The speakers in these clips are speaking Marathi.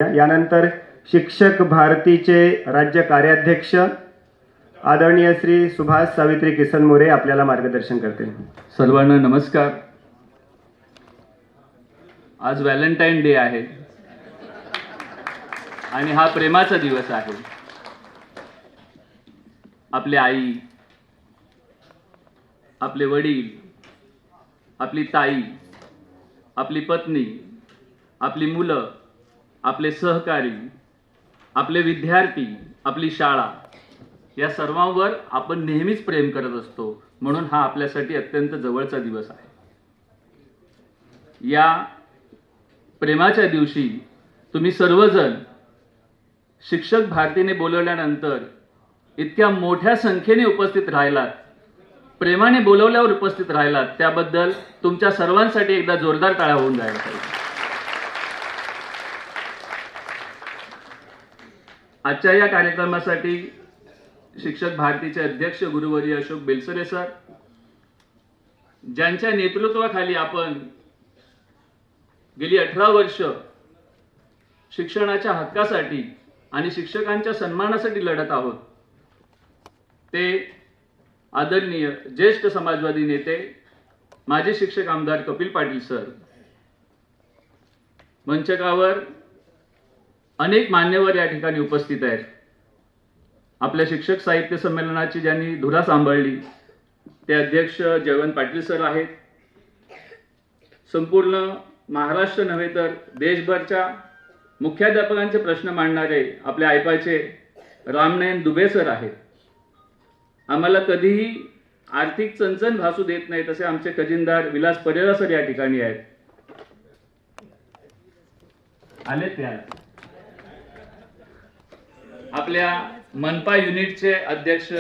यानंतर शिक्षक भारतीचे राज्य कार्याध्यक्ष आदरणीय श्री सुभाष सावित्री किसन मोरे आपल्याला मार्गदर्शन करतील। सर्वांना नमस्कार। आज व्हॅलेंटाईन डे आहे आणि हा प्रेमाचा दिवस आहे। आपली आई, आपले वडील, आपली ताई, आपली पत्नी, आपली मुलं, आपले सहकारी, आपले विद्यार्थी, आपली शाळा या सर्वांवर आपण नेहमीच प्रेम करत असतो, म्हणून हा आपल्यासाठी अत्यंत जवळचा दिवस आहे। या प्रेमाच्या दिवशी तुम्ही सर्वजण शिक्षक भारतीने बोलवल्यानंतर इतक्या मोठ्या संख्येने उपस्थित राहिलात, प्रेमाने बोलवल्यावर उपस्थित राहिलात, त्याबद्दल तुमच्या सर्वांसाठी एकदा जोरदार टाळ्या होऊन जायला पाहिजे। आजच्या या कार्यक्रमासाठी शिक्षक भारतीचे अध्यक्ष गुरुवर्य अशोक बेलसरे सर, ज्यांच्या नेतृत्वाखाली आपण गेली 18 वर्ष शिक्षणाच्या हक्कासाठी आणि शिक्षकांच्या सन्मानासाठी लढत आहोत, ते आदरणीय ज्येष्ठ समाजवादी नेते माजी शिक्षक आमदार कपिल पाटील सर, मंचकावर अनेक मान्यवर या ठिकाणी उपस्थित आहेत। आपल्या शिक्षक साहित्य संमेलनाची ज्यांनी धुरा सांभाळली ते अध्यक्ष जयवंत पाटील सर आहेत। संपूर्ण महाराष्ट्र नव्हे तर देशभरच्या मुख्याध्यापकांचे प्रश्न मांडणारे आपले आयपाचे रामनयन दुबे सर आहेत। आम्हाला कधीही आर्थिक चणचण भासू देत नाही तसे आमचे खजिनदार विलास परेरा सर या ठिकाणी आहेत। आले त्या आपल्या मनपा युनिटचे अध्यक्ष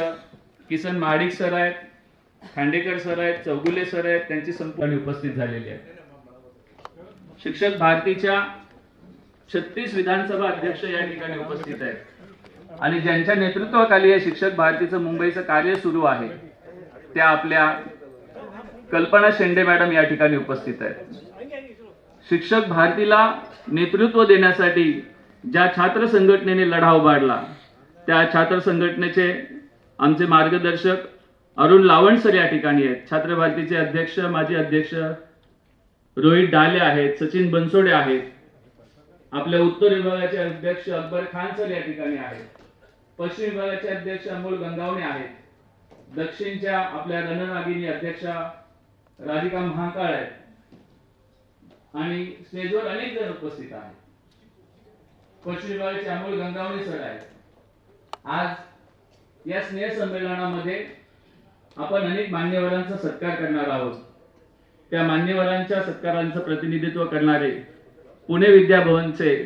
किसन महाडिक सर आहेत, खांडेकर सर आहेत, चौगुले सर आहेत, त्यांची संपूर्ण उपस्थित झालेली आहेत। शिक्षक भारतीच्या 36 विधानसभा अध्यक्ष या ठिकाणी उपस्थित आहेत आणि ज्यांच्या नेतृत्वाखाली हे शिक्षक भारतीचं मुंबईचं कार्य सुरू आहे त्या आपल्या कल्पना शेंडे मॅडम या ठिकाणी उपस्थित आहेत। शिक्षक भारतीला नेतृत्व देण्यासाठी ज्या छात्र संघटनेने लढा उभारला त्या छात्र संघटनेचे आमचे मार्गदर्शक अरुण लावण सर या ठिकाणी आहेत। छात्र भारतीचे अध्यक्ष माजी अध्यक्ष रोहित डाले आहेत, सचिन बनसोडे आहेत। आपल्या उत्तर विभागाचे अध्यक्ष अकबर खान सर या ठिकाणी आहेत। पश्चिम विभागाचे अध्यक्ष अमोल गंगावणे आहेत। दक्षिणच्या आपल्या रणनागिनी अध्यक्षा राधिका महाकाळ आहेत आणि स्टेजवर अनेक जण उपस्थित आहेत। पश्चिम विभागाचे अमोल गंगावणे सर आहेत। आज या स्नेह संमेलनामध्ये आपण अनेक मान्यवरांचा सत्कार करणार आहोत। त्या मान्यवरांच्या सत्कारांचं प्रतिनिधित्व करणारे पुणे विद्याभवनचे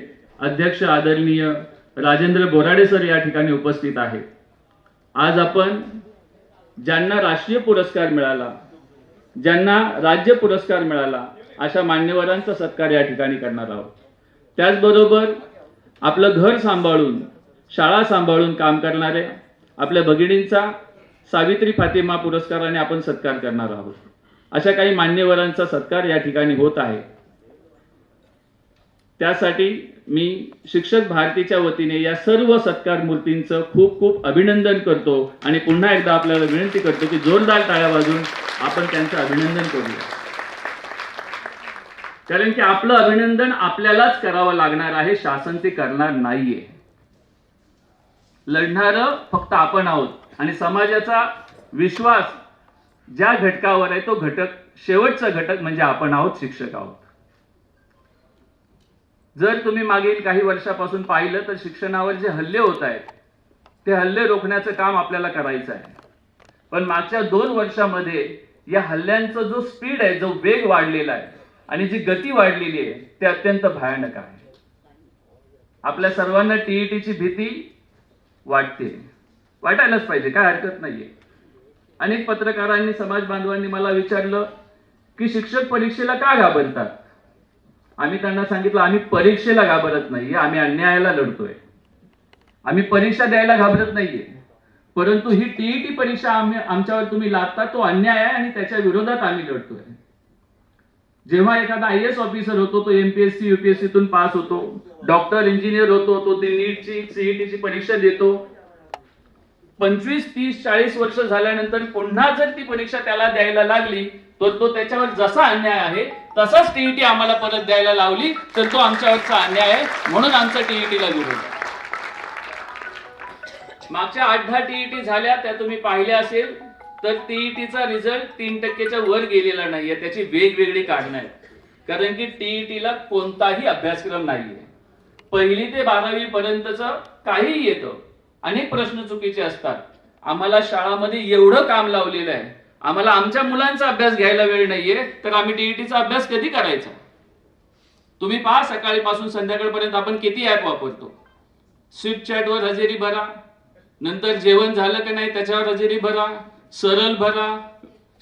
अध्यक्ष आदरणीय राजेंद्र बोराडे सर या ठिकाणी उपस्थित आहेत। आज आपण ज्यांना राष्ट्रीय पुरस्कार मिळाला, ज्यांना राज्य पुरस्कार मिळाला, अशा मान्यवरांचा सत्कार या ठिकाणी करणार आहोत। त्याचबरोबर आपलं घर सांभाळून, शाळा सांभाळून काम करणारे आपल्या भगिनींचा सावित्री फातिमा पुरस्काराने आपण सत्कार करणार आहोत। अशा काही मान्यवरांचा सत्कार या ठिकाणी होत आहे। त्यासाठी मी शिक्षक भारतीच्या वतीने या सर्व सत्कार मूर्तींचं खूप खूप अभिनंदन करतो आणि पुन्हा एकदा आपल्याला विनंती करतो की जोरदार टाळ्या वाजवून आपण त्यांचं अभिनंदन करूया, कारण की आपलं अभिनंदन आपल्यालाच करावं लागणार आहे, शासन ते करणार नाहीये। लढणारं फक्त आपण आहोत आणि समाजाचा विश्वास ज्या घटकावर आहे तो घटक, शेवटचा घटक म्हणजे आपण आहोत, शिक्षक आहोत। जर तुम्ही मागील काही वर्षापासून पाहिलं तर शिक्षणावर जे हल्ले होत आहेत ते हल्ले रोखण्याचं काम आपल्याला करायचं आहे। पण मागच्या 2 वर्षामध्ये या हल्ल्यांचा जो स्पीड आहे, जो वेग वाढलेला आहे आणि जी गती वाढलेली आहे ते अत्यंत भयानक आहे। आपल्या सर्वांना टीईटीची भीती वाटायलाच पाहिजे, काय हरकत नाहीये। अनेक पत्रकारांनी, समाज बांधवांनी मला विचारलं की शिक्षक परीक्षेला का घाबरतात। आम्ही त्यांना सांगितलं, आम्ही परीक्षेला घाबरत नाहीये, आम्ही अन्यायाला लढतोय। आम्ही परीक्षा द्यायला घाबरत नाहीये, परंतु ही टीईटी परीक्षा आमच्यावर तुम्ही लादता तो अन्याय आहे आणि त्याच्या विरोधात आम्ही लढतोय। जेव्हा एखादा IAS ऑफिसर होतो तो MPSC UPSC पास होतो, डॉक्टर इंजिनियर होतो तो ते नीटची CETची परीक्षा देतो. 25, 30, 40 वर्ष झाल्यानंतर पुन्हा जर ती परीक्षा त्याला द्यायला लागली तर तो त्याच्यावर जसा अन्याय आहे तसाच TET आम्हाला परत द्यायला लावली तर तो आमच्यावरचा अन्याय आहे, म्हणून आमचा TETला विरोध आहे. मागच्या 8-10 TET झाल्या त्या तुम्ही पाहिल्या असेल तर TETचा रिझल्ट 3%च्या वर गेलेला नाहीये. त्याची वेगवेगळी कारणं आहेत. कारण की TETला कोणताही अभ्यासक्रम नाहीये. 1ली ते 12वी पर्यंतचं काहीही येतं. अनेक प्रश्न चुकीचे असतात. आम्हाला शाळामध्ये एवढं काम लावलेलं आहे, आम्हाला आमच्या मुलांचा अभ्यास घ्यायला वेळ नाहीये, तर आम्ही TETचा अभ्यास कधी करायचा? तुम्ही पहा सकाळीपासून संध्याकाळपर्यंत आपण किती ऍप वापरतो. स्विफ्ट चॅटवर हजेरी भरा, नंतर जेवण झालं की नाही त्याच्यावर हजेरी भरा, सरळ भरा,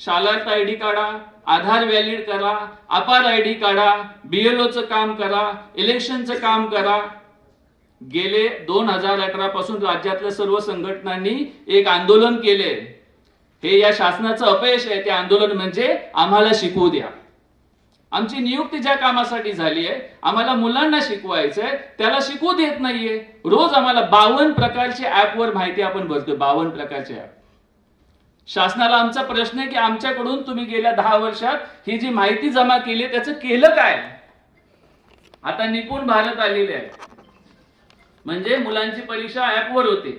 शालार्थ ID काढा, आधार व्हॅलिड करा, अपार ID काढा, BLOचं काम करा, इलेक्शनचं काम करा. गेले 2018 पासून राज्यातल्या सर्व संघटनांनी एक आंदोलन केले. हे या शासनाचं अपयश आहे. ते आंदोलन म्हणजे आम्हाला शिकवू द्या. आमची नियुक्ती ज्या कामासाठी झाली आहे, आम्हाला मुलांना शिकवायचंय, त्याला शिकवू देत नाहीये. रोज आम्हाला 52 प्रकारचे ऍपवर माहिती आपण भरतोय. 52 प्रकारचे ऍप. शासनाला आमचा प्रश्न आहे की आमच्याकडून तुम्ही गेल्या 10 वर्षात ही जी माहिती जमा केली त्याचं केलं काय? आता निपुण भारत आलेले आहे. म्हणजे मुलांची परीक्षा ऍपवर होते,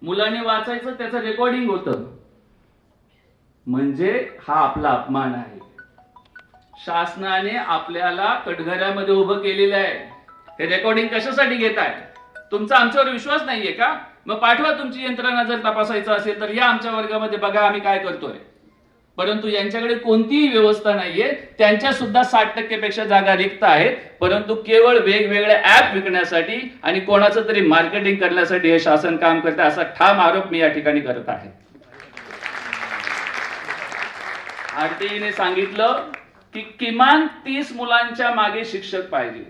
मुलांनी वाचायचं, त्याचं रेकॉर्डिंग होतं. म्हणजे हा आपला अपमान आहे. शासनाने आपल्याला कटघऱ्यामध्ये उभं केलेलं आहे. हे रेकॉर्डिंग कशासाठी घेताय? तुमचा आमच्यावर विश्वास नाहीये का? मग पाठवा तुमची यंत्रणा. जर तपासायचं असेल तर या आमच्या वर्गामध्ये, बघा आम्ही काय करतोय. परंतु यांच्याकडे कोणतीही व्यवस्था नाहीये. त्यांच्या सुद्धा 60% पेक्षा जागा रिक्त आहेत, परंतु केवळ वेगवेगळे ऍप विकण्यासाठी आणि कोणाचं तरी मार्केटिंग करण्यासाठी हे शासन काम करते, असा ठाम आरोप मी या ठिकाणी करत आहे. RTIने सांगितलं की किमान 30 मुलांच्या मागे शिक्षक पाहिजे.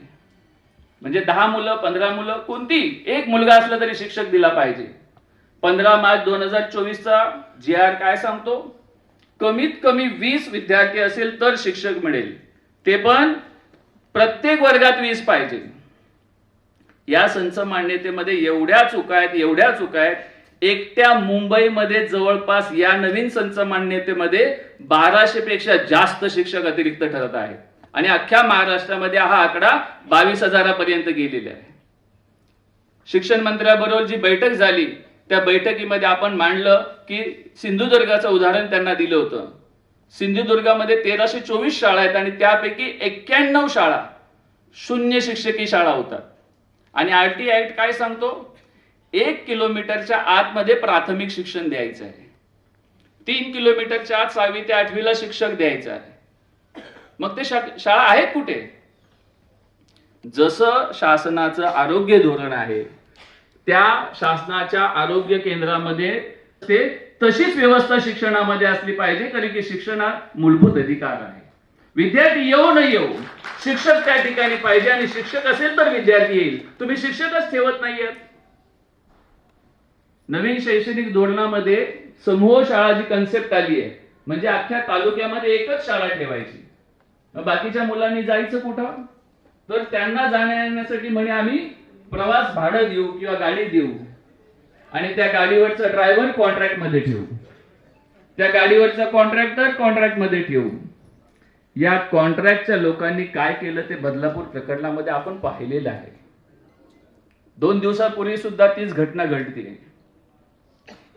म्हणजे 10 मुलं 15 मुलं कोणती, एक मुलगा असला तरी शिक्षक दिला पाहिजे. 15 मार्च 2024चा GR काय सांगतो? कमीत कमी 20 विद्यार्थी असेल तर शिक्षक मिळेल, ते पण प्रत्येक वर्गात 20 पाहिजे. या संच मान्यतेमध्ये एवढ्या चुका आहेत. एकट्या मुंबईमध्ये जवळपास या नवीन संच मान्यतेमध्ये 1200 पेक्षा जास्त शिक्षक अतिरिक्त ठरत आहेत आणि अख्ख्या महाराष्ट्रामध्ये हा आकडा 22,000 पर्यंत गेलेला आहे. शिक्षण मंत्र्याबरोबर जी बैठक झाली त्या बैठकीमध्ये आपण मांडलं की सिंधुदुर्गाचं उदाहरण त्यांना दिलं होतं. सिंधुदुर्गामध्ये 1324 शाळा आहेत आणि त्यापैकी 91 शाळा शून्य शिक्षकी शाळा होतात. आणि RTI ऍक्ट काय सांगतो? 1 किलोमीटरच्या आतमध्ये प्राथमिक शिक्षण द्यायचं आहे. 3 किलोमीटरच्या आत 6वी ते 8वीला शिक्षक द्यायचं आहे. मग ते शाळा आहेत कुठे? जसं शासनाचं आरोग्य धोरण आहे त्या शासनाच्या आरोग्य केंद्रामध्ये ते तशीच व्यवस्था शिक्षणामध्ये असली पाहिजे, कारण की शिक्षण हा मूलभूत अधिकार आहे. विद्यार्थी येऊ न येऊ शिक्षक त्या ठिकाणी पाहिजे आणि शिक्षक असेल तर विद्यार्थी येईल. तुम्ही शिक्षकच ठेवत नाहीयेत. नवीन शैक्षणिक धोरणामध्ये समूह शाळा जी कन्सेप्ट आली आहे, म्हणजे अख्ख्या तालुक्यामध्ये एकच शाळा ठेवायची. बाकीच्या मुलांनी जायचं कुठं? तर त्यांना जाण्या येण्यासाठी म्हणे आम्ही प्रवास भाडं देऊ किंवा गाडी देऊ आणि त्या गाडीवरचा ड्रायव्हर कॉन्ट्रॅक्ट मध्ये ठेवू, त्या गाडीवरचा कॉन्ट्रॅक्टर कॉन्ट्रॅक्ट मध्ये ठेवू. या कॉन्ट्रॅक्टच्या लोकांनी काय केलं ते बदलापूर प्रकरणामध्ये आपण पाहिलेलं आहे. 2 दिवसापूर्वी सुद्धा तीच घटना घडते.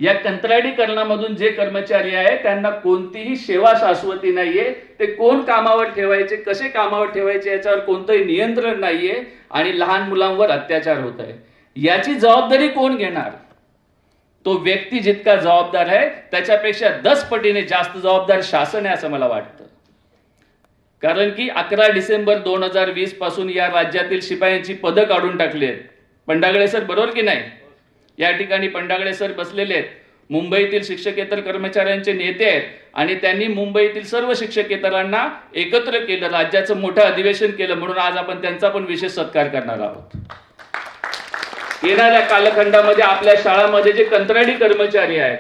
या कंत्राटीकरणामधून जे कर्मचारी आहेत त्यांना कोणतीही सेवा शाश्वती नाहीये. ते कोण कामावर ठेवायचे, कसे कामावर ठेवायचे याच्यावर कोणतंही नियंत्रण नाहीये आणि लहान मुलांवर अत्याचार होत आहे. याची जबाबदारी कोण घेणार? तो व्यक्ती जितका जबाबदार आहे त्याच्यापेक्षा 10 पटीने जास्त जबाबदार शासन आहे असं मला वाटतं. कारण की 11 डिसेंबर 2020 पासून या राज्यातील शिपायांची पदं काढून टाकली आहेत. पंडागळे सर बरोबर की नाही? या ठिकाणी पंडागळे सर बसलेले आहेत. मुंबईतील शिक्षकेतर कर्मचाऱ्यांचे नेते आहेत आणि त्यांनी मुंबईतील सर्व शिक्षकेतरांना एकत्र केलं, राज्याचं मोठं अधिवेशन केलं. म्हणून आज आपण त्यांचा पण विशेष सत्कार करणार आहोत. येणाऱ्या कालखंडामध्ये आपल्या शाळांमध्ये जे कंत्राटी कर्मचारी आहेत,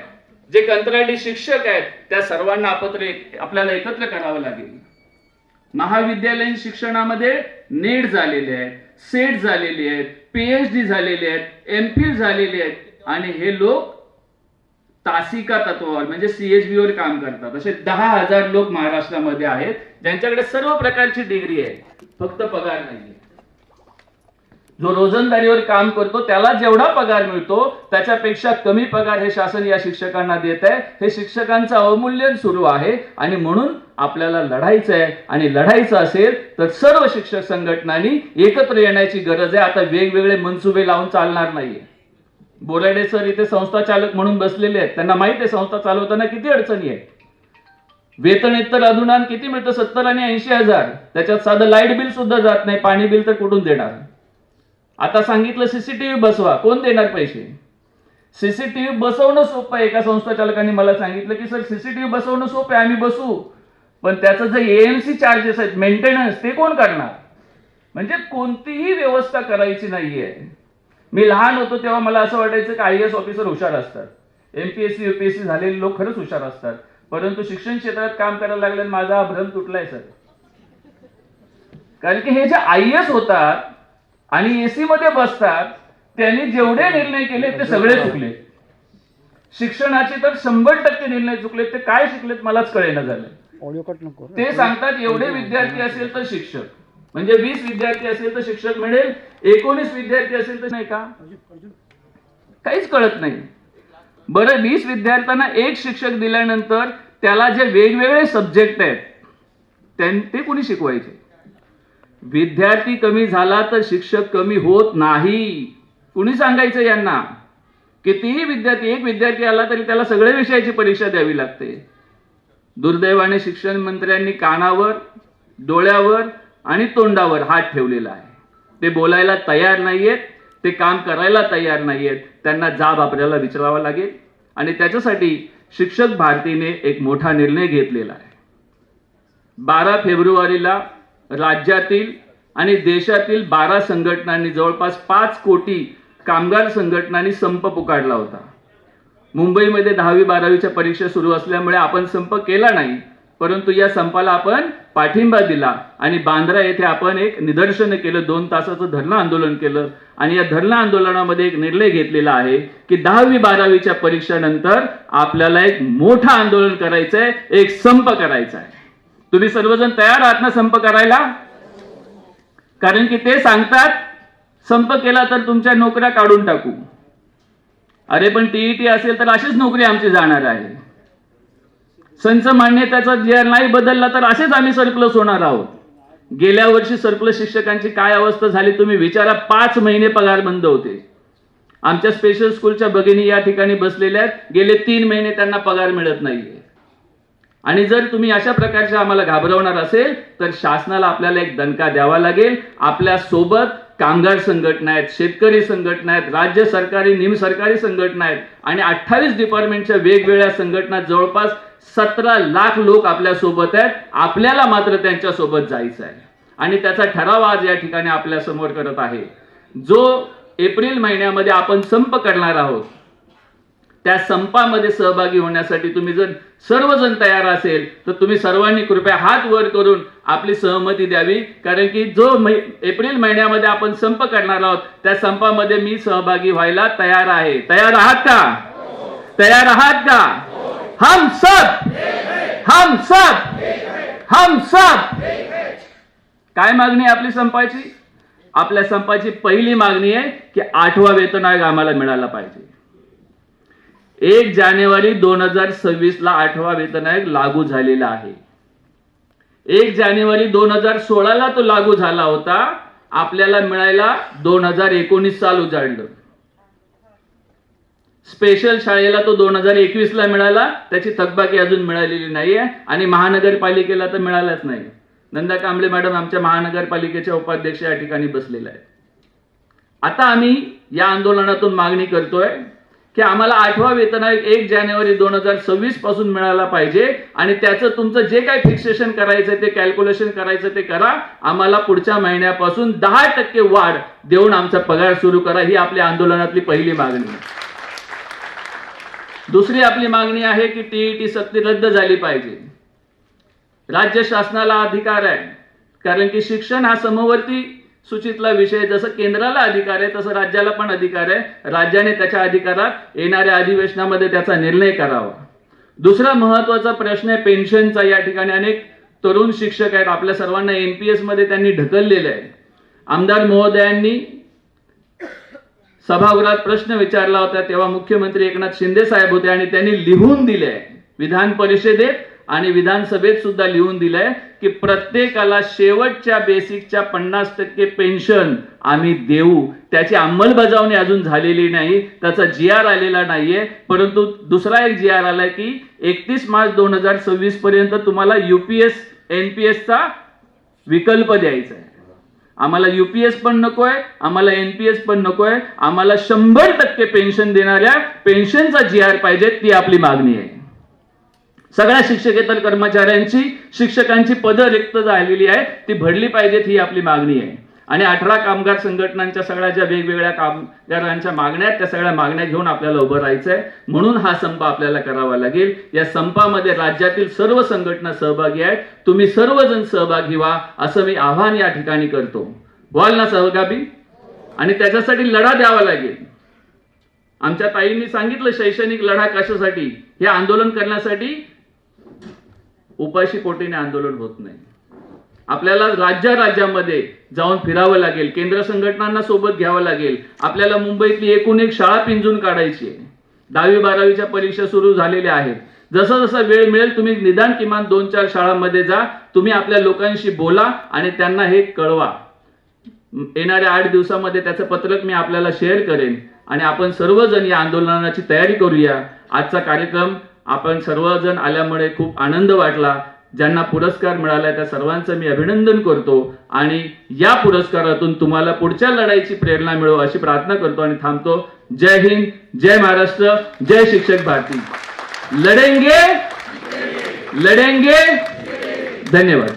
जे कंत्राटी शिक्षक आहेत, त्या सर्वांना आपल्याला एकत्र करावं लागेल. महाविद्यालयीन शिक्षणामध्ये नेट झालेले आहेत, सेट झालेले आहेत, PhD झालेले आहेत, MPhil झालेले आहेत आणि हे लोक तासिका तत्वावर म्हणजे CHB वर काम करतात. असे 10,000 लोक महाराष्ट्रामध्ये आहेत ज्यांच्याकडे सर्व प्रकारची डिग्री आहे, फक्त पगार नाहीये. जो रोजंदारीवर काम करतो त्याला जेवढा पगार मिळतो त्याच्यापेक्षा कमी पगार हे शासन या शिक्षकांना देत आहे. हे शिक्षकांचं अवमूल्यन सुरू आहे आणि म्हणून आपल्याला लढायचं आहे. आणि लढायचं असेल तर सर्व शिक्षक संघटनांनी एकत्र येण्याची गरज आहे. आता वेगवेगळे मनसुबे लावून चालणार नाहीये. बोराडे सर इथे संस्था चालक म्हणून बसलेले आहेत, त्यांना माहिती आहे संस्था चालवताना किती अडचणी आहेत. वेतन इतर अनुदान किती मिळतं, 70 आणि 80,000. त्याच्यात साधं लाईट बिल सुद्धा जात नाही, पाणी बिल तर कुठून देणार. आता सांगितलं CCTV बसवा, कोण देणार पैसे. CCTV बसवणं सोपं आहे. एका संस्था चालकांनी मला सांगितलं की सर CCTV बसवणं सोपं आहे, आम्ही बसवू, पण त्याचं जे AMC चार्जेस आहेत, मेंटेनन्स, ते कोण करणार. म्हणजे कोणतीही व्यवस्था करायची नाहीये. मी लहान होतो तेव्हा मला असं वाटायचं की IAS ऑफिसर हुशार असतात, MPSC UPSC झालेले लोक खरंच हुशार असतात. परंतु शिक्षण क्षेत्रात काम करायला लागल्याने माझा हा भ्रम तुटलाय सर. कारण की हे जे IAS होतात आणि AC मध्ये बसतात त्यांनी जेवढे निर्णय केले ते सगळे चुकले. शिक्षणाचे तर 100% निर्णय चुकले. ते काय शिकलेत मलाच कळेना झालं. ते सांगतात एवढे विद्यार्थी असेल तर शिक्षक, म्हणजे 20 विद्यार्थी असेल तर शिक्षक मिळेल, 19 विद्यार्थी असेल तर नाही का, काहीच कळत नाही. बरं, 20 विद्यार्थ्यांना एक शिक्षक दिल्यानंतर त्याला जे वेगवेगळे सब्जेक्ट आहेत ते कुणी शिकवायचे. विद्यार्थी कमी झाला तर शिक्षक कमी होत नाही. कुणी सांगायचं यांना. कितीही विद्यार्थी, एक विद्यार्थी आला तरी त्याला सगळ्या विषयाची परीक्षा द्यावी लागते. दुर्दैवाने शिक्षण मंत्र्यांनी कानावर, डोळ्यावर आणि तोंडावर हात ठेवलेला आहे. ते बोलायला तयार नाहीयेत, ते काम करायला तयार नाहीयेत. त्यांना जाब आपल्याला विचारावा लागेल. आणि त्याच्यासाठी शिक्षक भारतीने एक मोठा निर्णय घेतलेला आहे. 12 फेब्रुवारीला राज्यातील आणि देशातील 12 संघटनांनी, जवळपास 5 कोटी कामगार संघटनांनी संप पुकारला होता. मुंबईमध्ये 10वी-12वीच्या परीक्षा सुरू असल्यामुळे आपण संप केला नाही, परंतु या संपाला आपण पाठिंबा दिला आणि बांद्रा येथे आपण एक निदर्शन केलं, 2 तासाचं धरणं आंदोलन केलं. आणि या धरणं आंदोलनामध्ये एक निर्णय घेतलेला आहे की 10वी-12वीच्या परीक्षेनंतर आपल्याला एक मोठं आंदोलन करायचंय, एक संप करायचा आहे. तुम्ही सर्वजण तयार आहात ना संप करायला. कारण की ते सांगतात संप केला तर तुमच्या नोकऱ्या काढून टाकू. अरे पण TET असेल तर अशीच नोकरी आमची जाणार आहे. संच मान्यतेचा GR नाही बदलला तर असेच आम्ही सरप्लस होणार आहोत. गेल्या वर्षी सरप्लस शिक्षकांची काय अवस्था झाली तुम्ही विचारा. 5 महिने पगार बंद होते. आमच्या स्पेशल स्कूलच्या भगिनी या ठिकाणी बसलेल्या आहेत, गेले 3 महिने त्यांना पगार मिळत नाहीये. आणि जर तुम्ही अशा प्रकारचे आम्हाला घाबरवणार असेल तर शासनाला आपल्याला एक दणका द्यावा लागेल. आपल्या सोबत कामगार संघटना आहेत, शेतकरी संघटना आहेत, राज्य सरकारी निमसरकारी संघटना आहेत आणि 28 डिपार्टमेंटच्या वेगवेगळ्या संघटना, जवळपास 17 लाख लोक आपल्या सोबत आहेत. आपल्याला मात्र त्यांच्या सोबत जायचं आहे आणि त्याचा ठराव आज या ठिकाणी आपल्या समोर करत आहे. जो एप्रिल महिन्यामध्ये आपण संप करणार आहोत, त्या संपामध्ये सहभागी होण्यासाठी तुम्ही जर सर्वजण तयार असेल तर तुम्ही सर्वांनी कृपया हात वर करून आपली सहमती द्यावी. कारण की जो एप्रिल महिन्यामध्ये आपण संप करणार आहोत त्या संपामध्ये मी सहभागी व्हायला तयार आहे. तयार आहात का? तयार आहात का? हम सब, हम सब, हम सब. काय मागणी आहे आपली संपाची? आपल्या संपाची पहिली मागणी आहे की 8वा वेतन आयोग आम्हाला मिळाला पाहिजे. 1 जानेवारी 2026 ला 8वा वेतन आयोग लागू झालेला आहे. 1 जानेवारी 2016 ला तो लागू झाला होता. आपल्याला मिळायला 2019 साल उजाडलं. स्पेशल शाळेला तो 2021 ला मिळाला, त्याची थकबाकी अजून मिळालेली नाहीये आणि महानगरपालिकेला तर मिळालाच नाही. नंदा कांबळे मॅडम आमच्या महानगरपालिकेच्या उपाध्यक्ष या ठिकाणी बसलेल्या आहेत. आता आम्ही या आंदोलनातून मागणी करतोय की आम्हाला 8वा वेतन आयोग 1 जानेवारी 2026 पासून मिळाला पाहिजे आणि त्याचं तुमचं जे काही फिक्सेशन करायचं ते कॅल्क्युलेशन करायचं ते करा. आम्हाला पुढच्या महिन्यापासून 10% वाढ देऊन आमचा पगार सुरू करा. ही आपल्या आंदोलनातली पहिली मागणी आहे. दुसरी आपली मागणी आहे की TET सक्ती रद्द झाली पाहिजे. राज्य शासनाला अधिकार आहे कारण की शिक्षण हा समवर्ती सूचीतला विषय. जसं केंद्राला अधिकार आहे तसं राज्याला पण अधिकार आहे. राज्याने त्याच्या अधिकारात येणाऱ्या अधिवेशनामध्ये त्याचा निर्णय करावा. दुसरा महत्वाचा प्रश्न आहे पेन्शनचा. या ठिकाणी अनेक तरुण शिक्षक आहेत, आपल्या सर्वांना NPS मध्ये त्यांनी ढकललेलं आहे. आमदार महोदयांनी सभागृहात प्रश्न विचारला होता, तेव्हा मुख्यमंत्री एकनाथ शिंदे साहेब होते आणि त्यांनी लिहून दिले विधान परिषदेत आणि विधानसभेत सुद्धा लिहून दिलंय की प्रत्येकाला शेवटच्या बेसिकच्या 50% पेन्शन आम्ही देऊ. त्याची अंमलबजावणी अजून झालेली नाही, त्याचा GR आलेला नाहीये. परंतु दुसरा एक GR आलाय की 31 मार्च 2026 पर्यंत तुम्हाला UPS NPS चा विकल्प द्यायचा आहे. आम्हाला UPS पण नकोय, आम्हाला NPS पण नकोय, आम्हाला 100% पेन्शन देणाऱ्या पेन्शनचा GR पाहिजे. ती आपली मागणी आहे. सगळ्या शिक्षकेतर कर्मचाऱ्यांची शिक्षकांची पदं रिक्त झालेली आहेत, ती भरली पाहिजेत, ही आपली मागणी आहे. आणि 18 कामगार संघटनांच्या सगळ्या ज्या वेगवेगळ्या कामगारांच्या मागण्या आहेत त्या सगळ्या मागण्या घेऊन आपल्याला उभं राहायचंय. म्हणून हा संप आपल्याला करावा लागेल. या संपामध्ये राज्यातील सर्व संघटना सहभागी आहेत. तुम्ही सर्वजण सहभागी व्हा असं मी आवाहन या ठिकाणी करतो. व्हाल ना सहभागी? आणि त्याच्यासाठी लढा द्यावा लागेल. आमच्या ताईंनी सांगितलं शैक्षणिक लढा कशासाठी. हे आंदोलन करण्यासाठी उपाशी पोटीने आंदोलन होत नाही. आपल्याला राज्यामध्ये जाऊन फिरावं लागेल, केंद्र संघटनांना सोबत घ्यावं लागेल. आपल्याला मुंबईतली एकूण एक शाळा पिंजून काढायची आहे. 10वी-12वीच्या परीक्षा सुरू झालेल्या आहेत. जसं जसं वेळ मिळेल तुम्ही निदान किमान 2-4 शाळांमध्ये जा. तुम्ही आपल्या लोकांशी बोला आणि त्यांना हे कळवा. येणाऱ्या 8 दिवसामध्ये त्याचं पत्रक मी आपल्याला शेअर करेन आणि आपण सर्वजण या आंदोलनाची तयारी करूया. आजचा कार्यक्रम आपण सर्वजण आल्यामुळे खूप आनंद वाटला. ज्यांना पुरस्कार मिळाला त्या सर्वांचं मी अभिनंदन करतो आणि या पुरस्कारातून तुम्हाला पुढच्या लढाईची प्रेरणा मिळो अशी प्रार्थना करतो आणि थांबतो. जय हिंद, जय महाराष्ट्र, जय शिक्षक भारती. लढेंगे, लढेंगे. धन्यवाद.